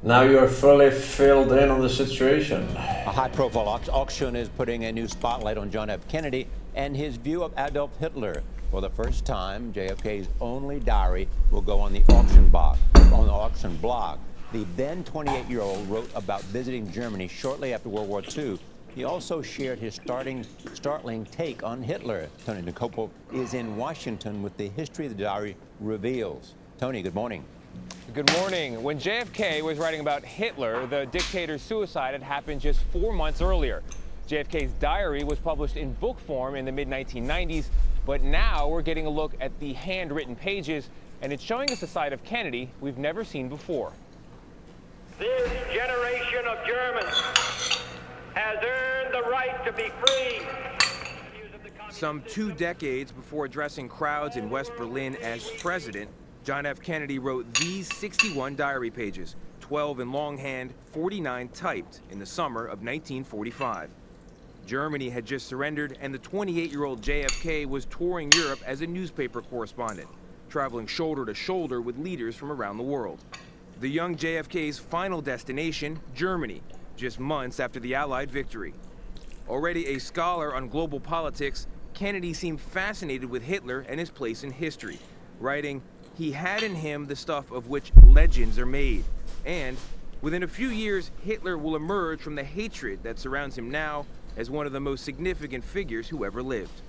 Now you're fully filled in on the situation. A high-profile auction is putting a new spotlight on John F. Kennedy and his view of Adolf Hitler. For the first time, JFK's only diary will go on the auction block. The then 28-year-old wrote about visiting Germany shortly after World War II. He also shared his startling take on Hitler. Tony DeCoppel is in Washington with the history of the diary reveals. Tony, good morning. Good morning. When JFK was writing about Hitler, the dictator's suicide had happened just 4 months earlier. JFK's diary was published in book form in the mid-1990s, but now we're getting a look at the handwritten pages, and it's showing us a side of Kennedy we've never seen before. This generation of Germans has earned the right to be free. Some 2 decades before addressing crowds in West Berlin as president, John F. Kennedy wrote these 61 diary pages, 12 in longhand, 49 typed, in the summer of 1945. Germany had just surrendered, and the 28-year-old JFK was touring Europe as a newspaper correspondent, traveling shoulder to shoulder with leaders from around the world. The young JFK's final destination, Germany, just months after the Allied victory. Already a scholar on global politics, Kennedy seemed fascinated with Hitler and his place in history, writing, "He had in him the stuff of which legends are made, and within a few years, Hitler will emerge from the hatred that surrounds him now as one of the most significant figures who ever lived."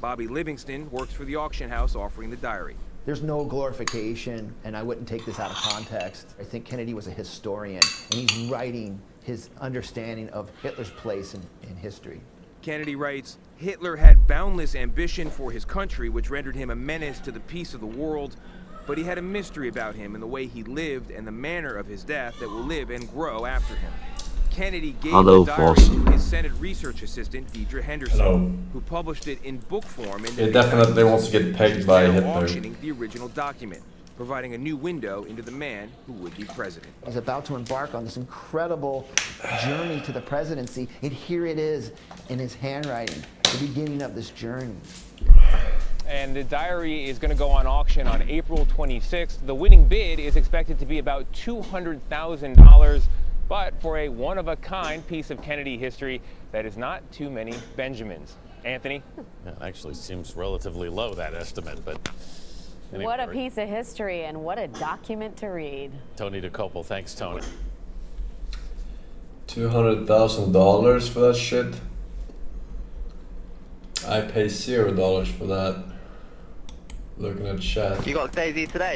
Bobby Livingston works for the auction house offering the diary. There's no glorification, and I wouldn't take this out of context. I think Kennedy was a historian, and he's writing his understanding of Hitler's place in history. Kennedy writes, "Hitler had boundless ambition for his country, which rendered him a menace to the peace of the world. But he had a mystery about him in the way he lived and the manner of his death that will live and grow after him." Kennedy gave the diary Forsen. to his Senate research assistant, Deidre Henderson, Hello. who published it in book form. He definitely wants to get pegged by Hitler. Auctioning the original document, providing a new window into the man who would be president. He's about to embark on this incredible journey to the presidency, and here it is in his handwriting, the beginning of this journey. And the diary is going to go on auction on April 26th. The winning bid is expected to be about $200,000, but for a one-of-a-kind piece of Kennedy history, that is not too many Benjamins. Anthony? That actually seems relatively low, that estimate, but anyway. What a piece of history and what a document to read. Tony DeCoppel, thanks, Tony. $200,000 for that shit? I pay $0 for that. Looking at chat. You got Daisy today?